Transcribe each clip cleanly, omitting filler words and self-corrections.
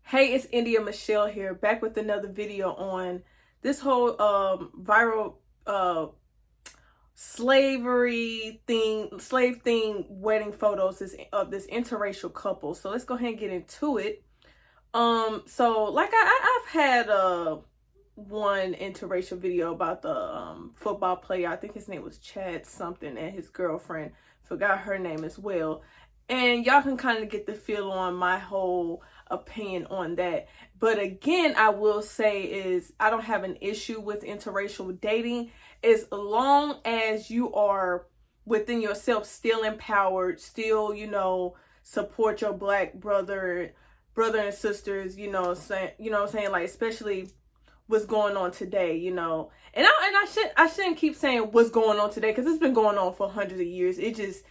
Hey, it's India Michelle here, back with another video on this whole viral slave thing wedding photos of this interracial couple. So let's go ahead and get into it. So like I've had one interracial video about the football player. I think his name was Chad something, and his girlfriend, forgot her name as well. And y'all can kind of get the feel on my whole opinion on that. But again, I will say is I don't have an issue with interracial dating as long as you are within yourself, still empowered, still, support your black brother and sisters, what I'm saying, like, especially what's going on today, and I shouldn't keep saying what's going on today, because it's been going on for hundreds of years. It just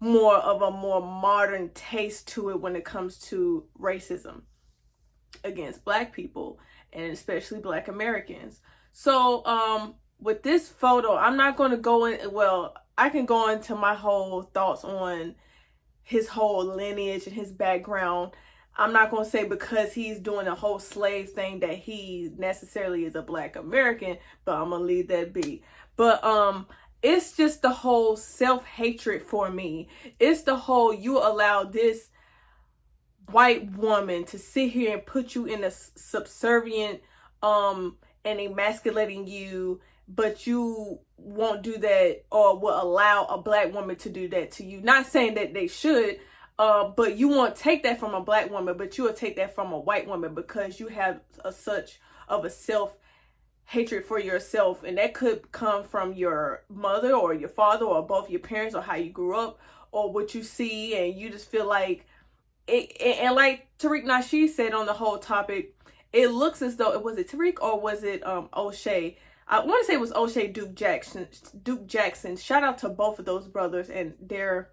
more of a more modern taste to it when it comes to racism against black people, and especially black Americans. So with this photo, I'm not going to go in, well, I can go into my whole thoughts on his whole lineage and his background. I'm not going to say because he's doing a whole slave thing that he necessarily is a black American, but I'm going to leave that be. But it's just the whole self-hatred for me. It's the whole, you allow this white woman to sit here and put you in a subservient and emasculating you, but you won't do that, or will allow a black woman to do that to you. Not saying that they should, but you won't take that from a black woman, but you will take that from a white woman because you have such of a self-hatred for yourself. And that could come from your mother or your father or both your parents, or how you grew up, or what you see, and you just feel like it. And like Tariq Nasheed said on the whole topic, it looks as though, was it Tariq or was it O'Shea? I want to say it was O'Shea Duke Jackson. Shout out to both of those brothers and their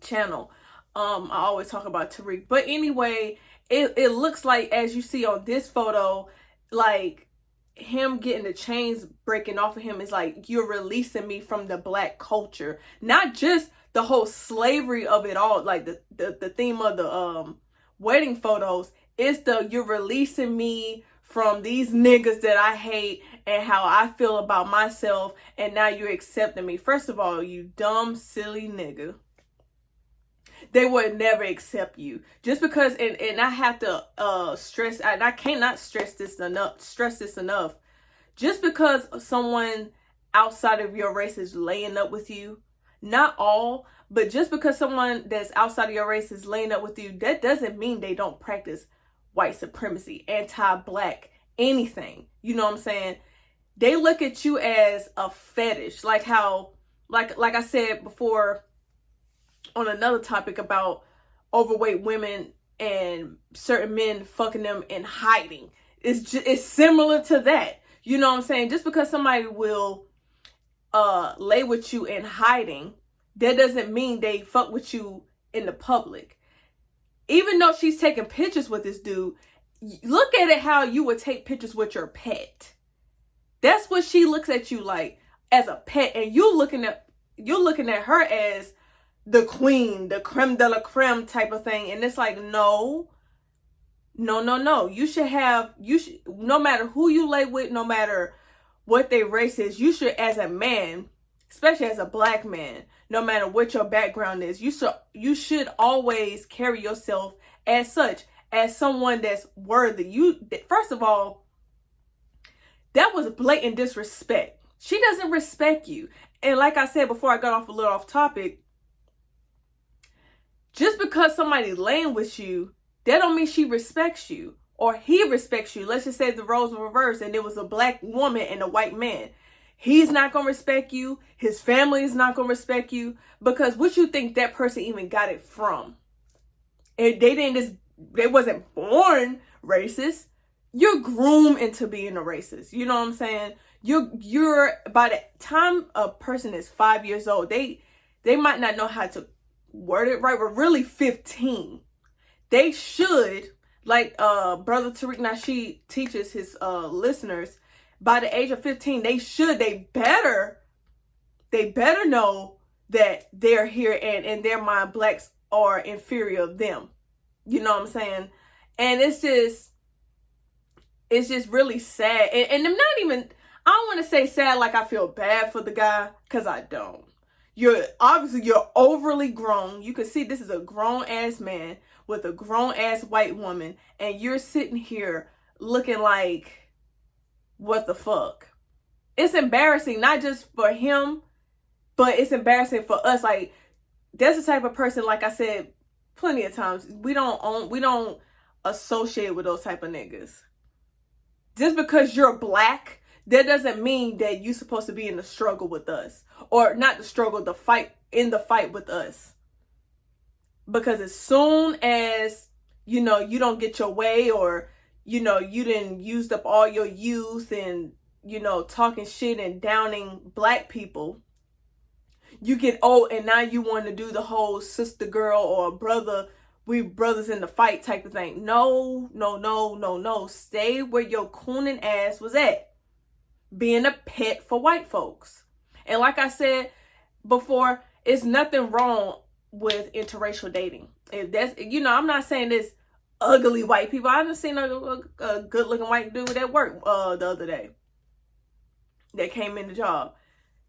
channel. I always talk about Tariq. But anyway, it looks like, as you see on this photo, like him getting the chains breaking off of him is like, you're releasing me from the black culture. Not just the whole slavery of it all, like the theme of the wedding photos. It's you're releasing me from these niggas that I hate and how I feel about myself, and now you're accepting me. First of all, you dumb, silly nigga. They would never accept you just because, and I have to stress, and I cannot stress this enough. Just because someone outside of your race is laying up with you, not all, but just because someone that's outside of your race is laying up with you, that doesn't mean they don't practice white supremacy, anti-black, anything. You know what I'm saying? They look at you as a fetish, like how, like I said before on another topic about overweight women and certain men fucking them in hiding. It's similar to that. You know what I'm saying? Just because somebody will lay with you in hiding, that doesn't mean they fuck with you in the public. Even though she's taking pictures with this dude, look at it how you would take pictures with your pet. That's what she looks at you like, as a pet, and you're looking at her as the queen, the creme de la creme type of thing. And it's like, no. You should, no matter who you lay with, no matter what their race is, you should, as a man, especially as a black man, no matter what your background is, you should always carry yourself as such, as someone that's worthy. First of all, that was blatant disrespect. She doesn't respect you. And like I said before, I got off a little off topic, just because somebody laying with you, that don't mean she respects you or he respects you. Let's just say the roles were reversed and it was a black woman and a white man. He's not going to respect you. His family is not going to respect you, because what you think that person even got it from? And they wasn't born racist. You're groomed into being a racist. You know what I'm saying? You're by the time a person is 5 years old, they might not know how to word it right. We're really 15. They should, like Brother Tariq Nasheed teaches his listeners, by the age of 15, they better know that they're here, and in their mind, blacks are inferior of them. You know what I'm saying? And it's just really sad. And I'm not even, I don't want to say sad like I feel bad for the guy, because I don't. You're overly grown. You can see this is a grown ass man with a grown ass white woman, and you're sitting here looking like, what the fuck? It's embarrassing, not just for him, but it's embarrassing for us. Like, that's the type of person, like I said plenty of times, we don't associate with those type of niggas. Just because you're black, that doesn't mean that you're supposed to be in the struggle with us. Or not the struggle, the fight with us. Because as soon as, you don't get your way, or, you didn't used up all your youth and, talking shit and downing black people, you get old and now you want to do the whole sister girl or brother, we brothers in the fight type of thing. No. Stay where your cooning ass was at. Being a pet for white folks. And like I said before, it's nothing wrong with interracial dating. If that's, I'm not saying this ugly white people. I just seen a good looking white dude at work the other day that came in the job.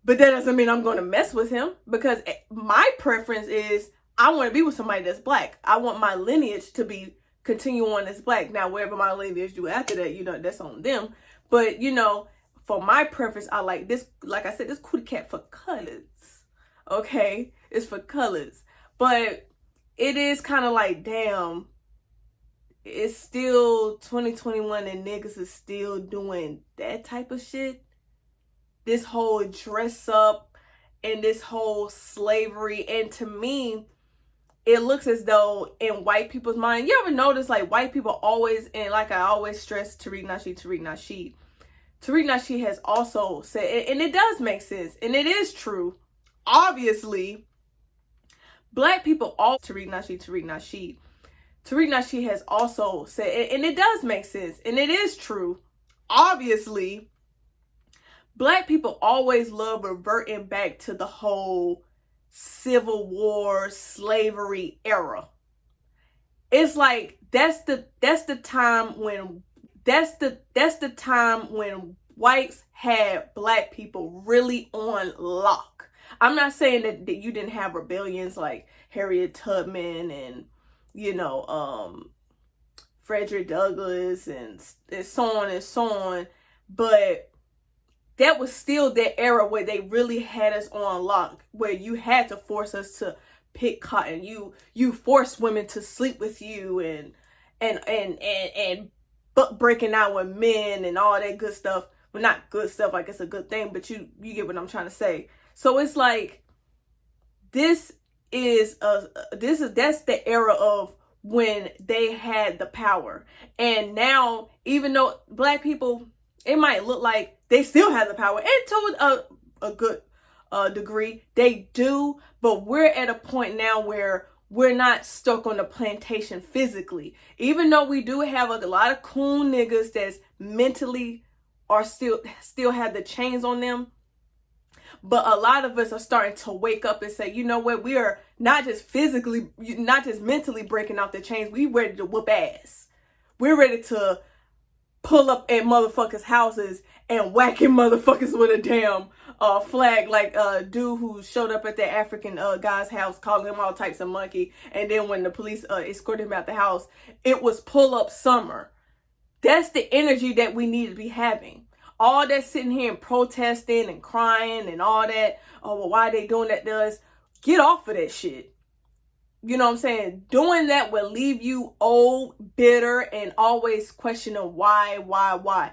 But that doesn't mean I'm going to mess with him, because my preference is I want to be with somebody that's black. I want my lineage to be continue on as black. Now, wherever my lineage do after that, that's on them. But, for my preference, I like this, like I said, this cootie cat for colors. Okay? It's for colors. But it is kind of like, damn, it's still 2021 and niggas is still doing that type of shit. This whole dress up and this whole slavery. And to me, it looks as though in white people's mind, you ever notice like white people always, and like I always stress, Tariq Nasheed has also said, and it does make sense, and it is true. Obviously, black people all Tariq Nasheed has also said, and it does make sense, and it is true. Obviously, black people always love reverting back to the whole Civil War slavery era. It's like that's the time when whites had black people really on lock. I'm not saying that you didn't have rebellions like Harriet Tubman and Frederick Douglass and so on, but that was still that era where they really had us on lock, where you had to force us to pick cotton. You forced women to sleep with you and butt breaking out with men and all that good stuff. Well, not good stuff like it's a good thing, but you get what I'm trying to say. So it's like that's the era of when they had the power. And now, even though black people, it might look like they still have the power, and to a good degree they do, but we're at a point now where we're not stuck on the plantation physically. Even though we do have a lot of cool niggas that's mentally are still have the chains on them, but a lot of us are starting to wake up and say, you know what, we are not just physically, not just mentally breaking off the chains, we ready to whoop ass. We're ready to pull up at motherfuckers' houses and whacking motherfuckers with a damn flag, like dude who showed up at the African guy's house calling him all types of monkey, and then when the police escorted him out the house, it was pull up summer. That's the energy that we need to be having. All that sitting here and protesting and crying and all that, oh well, why are they doing that to us? Get off of that shit. You know what I'm saying? Doing that will leave you old, bitter, and always questioning why.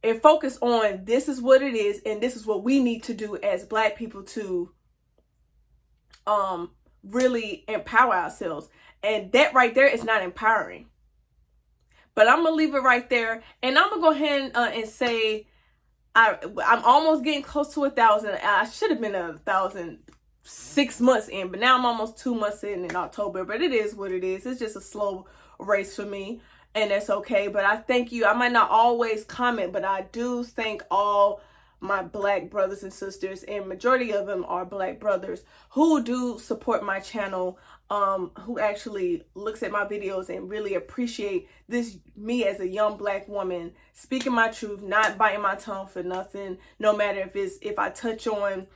And focus on this is what it is, and this is what we need to do as black people to really empower ourselves. And that right there is not empowering. But I'm going to leave it right there. And I'm going to go ahead and say I'm almost getting close to 1,000. I should have been 1,000 6 months in, but now I'm almost 2 months in October. But it is what it is. It's just a slow race for me, and that's okay. But I thank you. I might not always comment, but I do thank all my black brothers and sisters, and majority of them are black brothers who do support my channel, who actually looks at my videos and really appreciate this, me as a young black woman speaking my truth, not biting my tongue for nothing, no matter if I touch on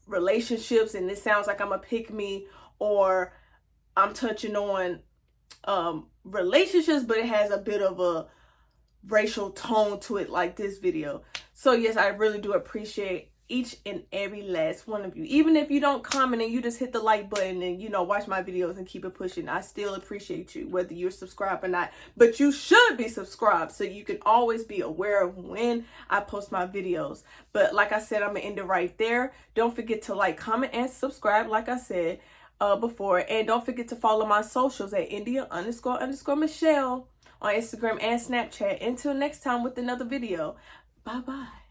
relationships and it sounds like I'm a pick me, or I'm touching on relationships but it has a bit of a racial tone to it, like this video. So yes, I really do appreciate each and every last one of you. Even if you don't comment and you just hit the like button and, you know, watch my videos and keep it pushing, I still appreciate you, whether you're subscribed or not. But you should be subscribed so you can always be aware of when I post my videos. But like I said, I'm gonna end it right there. Don't forget to like, comment, and subscribe, like I said before. And don't forget to follow my socials at India__Michelle on Instagram and Snapchat. Until next time with another video. Bye-bye.